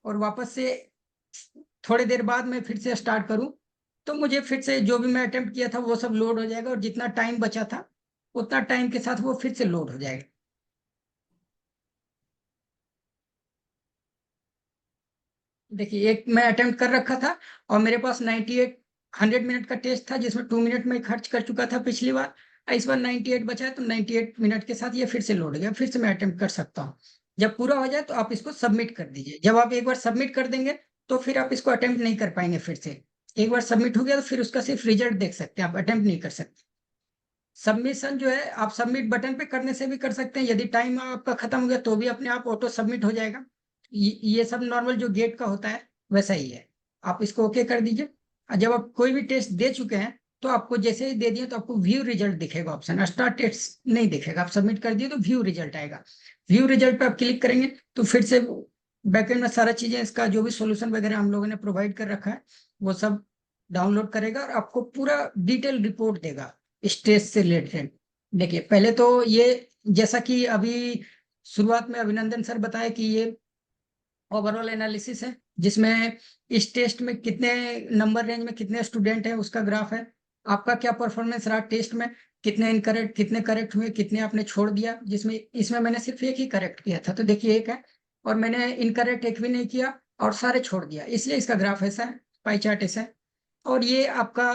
और वापस से थोड़ी देर बाद मैं फिर से स्टार्ट करूं, तो मुझे फिर से जो भी मैं अटेम्प्ट किया था वो सब लोड हो जाएगा और जितना टाइम बचा था उतना टाइम के साथ वो फिर से लोड हो जाएगा। देखिए, एक मैं अटेम्प्ट कर रखा था और मेरे पास 100 मिनट का टेस्ट था, जिसमें 2 मिनट में खर्च कर चुका था पिछली बार, और इस बार 98 बचा है, तो 98 मिनट के साथ ये फिर से लोड हो गया, फिर से मैं अटेम्प्ट कर सकता हूँ। जब पूरा हो जाए तो आप इसको सबमिट कर दीजिए। जब आप एक बार सबमिट कर देंगे तो फिर आप इसको अटेम्प्ट नहीं कर पाएंगे फिर से। एक बार सबमिट हो गया तो फिर उसका सिर्फ रिजल्ट देख सकते हैं, आप अटेम्प्ट नहीं कर सकते। सबमिशन जो है आप सबमिट बटन पे करने से भी कर सकते हैं, यदि टाइम आपका खत्म हो गया तो भी अपने आप ऑटो सबमिट हो जाएगा। ये सब नॉर्मल जो गेट का होता है वैसा ही है। आप इसको ओके कर दीजिए, और जब आप कोई भी टेस्ट दे चुके हैं तो आपको जैसे ही दे दिए तो आपको व्यू रिजल्ट दिखेगा, ऑप्शन स्टार्ट टेस्ट नहीं दिखेगा। आप सबमिट कर दिए तो व्यू रिजल्ट आएगा। व्यू रिजल्ट पे आप क्लिक करेंगे तो फिर से बैकएंड में सारा चीजें, इसका जो भी सोल्यूशन वगैरह हम लोगों ने प्रोवाइड कर रखा है वो सब डाउनलोड करेगा और आपको पूरा डिटेल रिपोर्ट देगा स्टेज से रिलेटेड। देखिए, पहले तो ये, जैसा कि अभी शुरुआत में अभिनंदन सर बताया कि ये ओवरऑल एनालिसिस है, जिसमें इस टेस्ट में कितने नंबर रेंज में कितने स्टूडेंट हैं उसका ग्राफ है। आपका क्या परफॉर्मेंस रहा टेस्ट में, कितने इनकरेक्ट, कितने करेक्ट हुए, कितने आपने छोड़ दिया, जिसमें इसमें मैंने सिर्फ एक ही करेक्ट किया था, तो देखिए एक है, और मैंने इनकरेक्ट एक भी नहीं किया और सारे छोड़ दिया, इसलिए इसका ग्राफ ऐसा है, पाई चार्ट ऐसा है। और ये आपका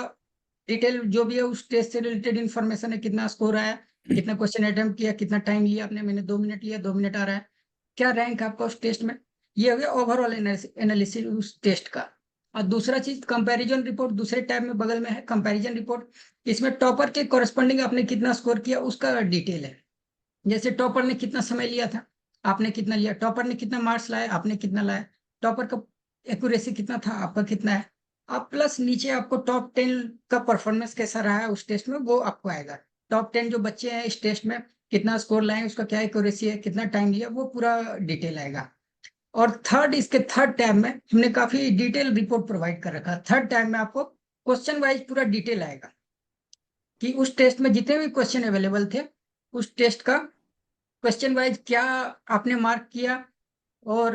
डिटेल जो भी है उस टेस्ट से रिलेटेड इंफॉर्मेशन है, कितना स्कोर आया, कितना क्वेश्चन अटेम्प्ट किया, कितना टाइम लिया आपने, मैंने 2 मिनट लिया, 2 मिनट आ रहा है, क्या रैंक आपका उस टेस्ट में। ये हो गया ओवरऑल एनालिसिस उस टेस्ट का। और दूसरा चीज कंपैरिजन रिपोर्ट दूसरे टैब में बगल में है, कंपैरिजन रिपोर्ट। इसमें टॉपर के कोरस्पॉन्डिंग आपने कितना स्कोर किया उसका डिटेल है। जैसे टॉपर ने कितना समय लिया था, आपने कितना लिया, टॉपर ने कितना मार्क्स लाया, आपने कितना लाया, टॉपर का एक्यूरेसी कितना था, आपका कितना है। आप प्लस नीचे आपको टॉप 10 का परफॉर्मेंस कैसा रहा है उस टेस्ट में वो आपको आएगा। टॉप 10 जो बच्चे हैं इस टेस्ट में कितना स्कोर लाए, उसका क्या एक्यूरेसी है, कितना टाइम लिया, वो पूरा डिटेल आएगा। और इसके थर्ड टैब में हमने काफी डिटेल रिपोर्ट प्रोवाइड कर रखा है। थर्ड टैब में आपको क्वेश्चन वाइज पूरा डिटेल आएगा कि उस टेस्ट में जितने भी क्वेश्चन अवेलेबल थे उस टेस्ट का क्वेश्चन वाइज क्या आपने मार्क किया, और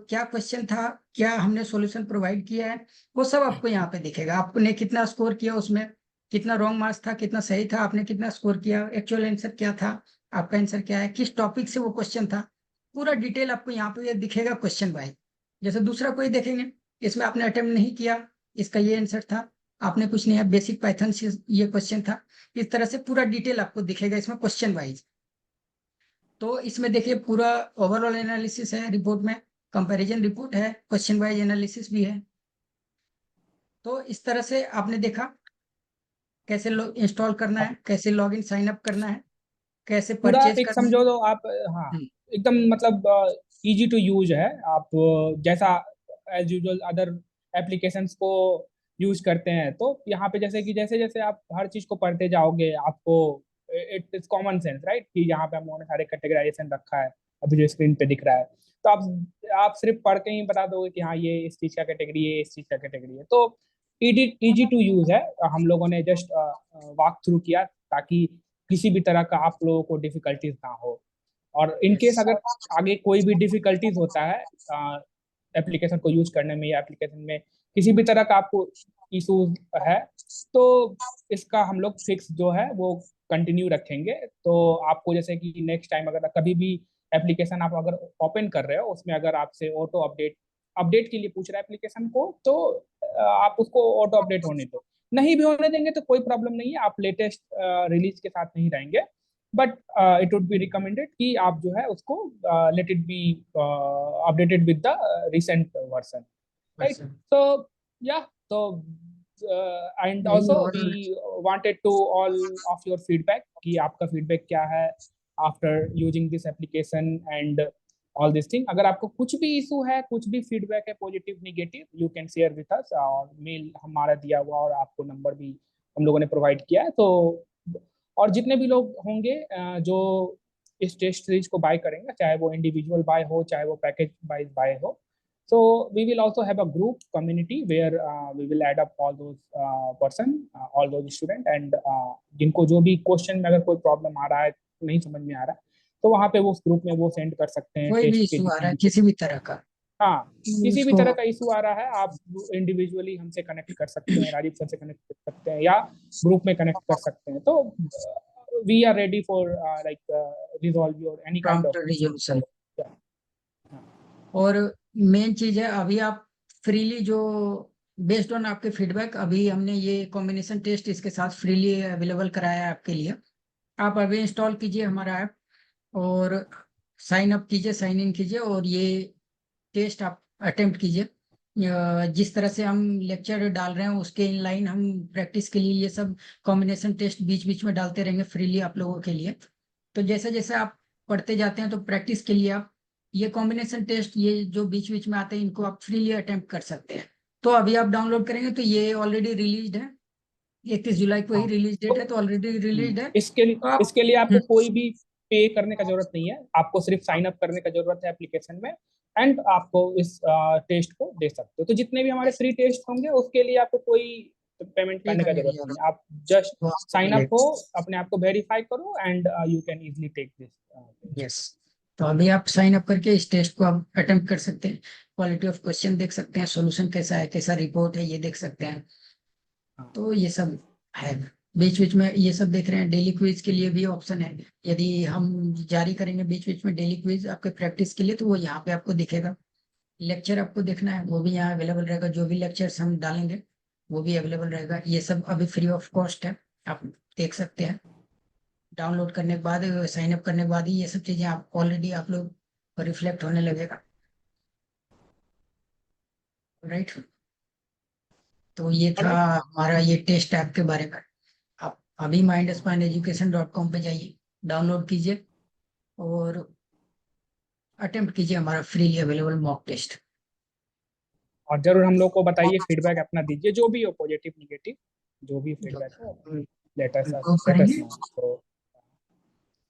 क्या क्वेश्चन था, क्या हमने सॉल्यूशन प्रोवाइड किया है, वो सब आपको यहाँ पे दिखेगा। आपने कितना स्कोर किया उसमें, कितना रॉन्ग मार्क्स था, कितना सही था, आपने कितना स्कोर किया, एक्चुअल आंसर क्या था, आपका आंसर क्या है, किस टॉपिक से वो क्वेश्चन था, पूरा डिटेल आपको यहाँ पे दिखेगा क्वेश्चन वाइज। जैसे दूसरा कोई देखेंगे, इसमें आपने अटेम्प्ट नहीं किया, इसका ये आंसर था, आपने कुछ नहीं है, बेसिक पाइथन से ये क्वेश्चन था। इस तरह से पूरा डिटेल आपको दिखेगा इसमें क्वेश्चन वाइज। तो इसमें देखिए पूरा ओवरऑल एनालिसिस है रिपोर्ट में, कंपैरिजन रिपोर्ट है, क्वेश्चन वाइज एनालिसिस भी है। तो इस तरह से आपने देखा कैसे इंस्टॉल करना है, कैसे लॉगिन साइन अप करना है, कैसे पूरा परचेज एक करना है। समझो तो आप, हाँ, हम्म, एकदम मतलब इजी टू यूज है। आप जैसा एज यूजुअल अदर एप्लीकेशंस को यूज करते हैं, तो यहाँ पे जैसे कि जैसे जैसे आप हर चीज को पढ़ते जाओगे, आपको it is common sense right, कि यहाँ पे हम लोगों ने सारे कैटेगराइजेशन रखा है अभी जो स्क्रीन पे दिख रहा है। तो आप सिर्फ पढ़ के ही बता दोगे कि हाँ ये इस चीज का कैटेगरी है, इस चीज का कैटेगरी है। तो इजी टू यूज है। हम लोगों ने जस्ट वॉक थ्रू किया ताकि किसी भी तरह का आप लोगों को डिफिकल्टीज ना हो। और इन केस yes। अगर आगे कोई भी डिफिकल्टीज होता है एप्लीकेशन को यूज करने में, या एप्लीकेशन में किसी भी तरह का आपको इशूज है, तो इसका हम लोग फिक्स जो है वो कंटिन्यू रखेंगे। तो आपको जैसे कि नेक्स्ट टाइम अगर कभी भी एप्लीकेशन आप अगर ओपन कर रहे हो, उसमें अगर आपसे ऑटो अपडेट अपडेट के लिए पूछ रहा है एप्लीकेशन को, तो आप उसको ऑटो अपडेट होने दो। नहीं भी होने देंगे तो कोई प्रॉब्लम नहीं है, आप लेटेस्ट रिलीज के साथ नहीं रहेंगे। But it would be recommended कि आप जो है उसको let it be updated with the recent version, right. अच्छा। So yeah, so and यही also और we wanted to all of your feedback कि आपका फीडबैक क्या है after using this application and all this thing। अगर आपको कुछ भी इशू है, कुछ भी फीडबैक है, positive negative, you can share with us. और मेल हमारा दिया हुआ और आपको नंबर भी हम लोगों ने प्रोवाइड किया है। तो और जितने भी लोग होंगे जो इस टेस्ट सीरीज को बाय करेंगे, चाहे वो इंडिविजुअल बाय हो, चाहे वो पैकेज वाइज बाय हो, so we will also have a group community where we will add up all those person, all those student, and जिनको जो भी क्वेश्चन में अगर कोई प्रॉब्लम आ रहा है, नहीं समझ में आ रहा है, तो वहाँ पे वो उस ग्रुप में वो सेंड कर सकते हैं कोई भी टेस्ट के इशू आ रहा जितने है भी किसी भी क्वेश्चन। तरह का, हाँ, किसी भी उसको तरह का इशू आ रहा है, आप इंडिविजुअली हमसे कनेक्ट कर सकते हैं, राजीव सर से कनेक्ट कर सकते हैं, या ग्रुप में कनेक्ट कर सकते हैं। तो we are ready for like resolve your any kind prompt of issue. Resolution. तो और मेन चीज है अभी आप फ्रीली जो बेस्ड ऑन आपके फीडबैक, अभी हमने ये कॉम्बिनेशन टेस्ट इसके साथ फ्रीली अवेलेबल कराया है आपके लिए। आप अभी इंस्टॉल कीजिए हमारा ऐप और साइन अप कीजिए, साइन इन कीजिए और ये टेस्ट आप अटेम्प्ट कीजिए। जिस तरह से हम लेक्चर डाल रहे हैं उसके इन लाइन हम प्रैक्टिस के लिए ये सब कॉम्बिनेशन टेस्ट बीच बीच में डालते रहेंगे फ्रीली आप लोगों के लिए। तो जैसे जैसे आप पढ़ते जाते हैं तो प्रैक्टिस के लिए आप ये कॉम्बिनेशन टेस्ट ये जो बीच बीच में आते हैं इनको आप फ्रीली अटेम्प्ट कर सकते हैं। तो अभी आप डाउनलोड करेंगे तो ये ऑलरेडी रिलीज्ड है, 31 जुलाई को ही हाँ, रिलीज डेट है, तो ऑलरेडी रिलीज्ड है। तो आप इसके लिए आपको कोई भी पे करने का जरूरत नहीं है, आपको सिर्फ साइन अप करने का जरूरत है एप्लीकेशन में, एंड आपको इस टेस्ट को दे सकते हो। तो जितने भी हमारे फ्री टेस्ट होंगे उसके लिए आपको कोई पेमेंट पे करने का करने की जरूरत नहीं जरूरत है। आप जस्ट वो आपको साइन अप मिलेगा। हो, अपने आप को वेरीफाई करो, and you can easily take this test. Yes. तो अभी आप साइन अप करके इस टेस्ट को आप अटेम्प्ट कर सकते हैं, क्वालिटी ऑफ क्वेश्चन देख सकते हैं, सॉल्यूशन कैसा है, कैसा रिपोर्ट है ये देख सकते हैं। तो ये सब है। बीच बीच में ये सब देख रहे हैं, डेली क्विज के लिए भी ऑप्शन है। यदि हम जारी करेंगे बीच बीच में डेली क्विज आपके प्रैक्टिस के लिए तो वो यहाँ पे आपको दिखेगा। लेक्चर आपको देखना है वो भी यहाँ अवेलेबल रहेगा, जो भी लेक्चर्स हम डालेंगे वो भी अवेलेबल रहेगा। ये सब अभी फ्री ऑफ कॉस्ट है, आप देख सकते हैं। डाउनलोड करने के बाद, साइन अप करने के बाद ही ये सब चीजें आप ऑलरेडी आप लोग रिफ्लेक्ट होने लगेगा। राइट। तो ये था ऑलराइट। हमारा ये टेस्ट ऐप के बारे में। आप अभी mindspaneducation.com पे जाइए, डाउनलोड कीजिए और अटेम्प्ट कीजिए हमारा फ्रीली अवेलेबल मॉक टेस्ट। और जरूर हम लोग को बताइए, फीडबैक अपना दीजिए, जो भी हो, पॉजिटिव निगेटिव, जो भी जो फीडबैक हो, हम इम्प्रूव लेट अस करेंगे। नो। तो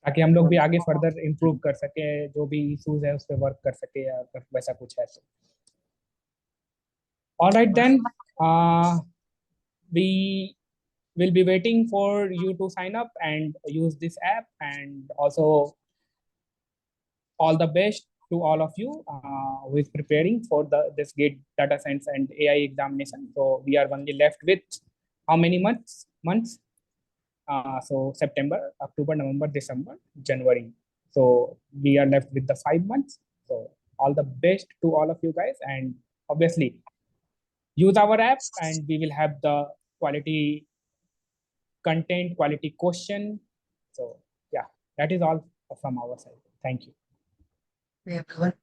ताकि हम लोग भी आगे फर्दर इम्प्रूव कर सके, जो भी इश्यूज है उस पर वर्क कर सके, या अगर वैसा कुछ है तो। All right then, we will be waiting for you to sign up and use this app, and also all the best to all of you who is preparing for this GATE data science and AI examination. So we are only left with how many months? So September, October, November, December, January. So we are left with the 5 months. So all the best to all of you guys, and obviously use our app, and we will have the quality content, quality question. So yeah, that is all from our side. Thank you. everyone.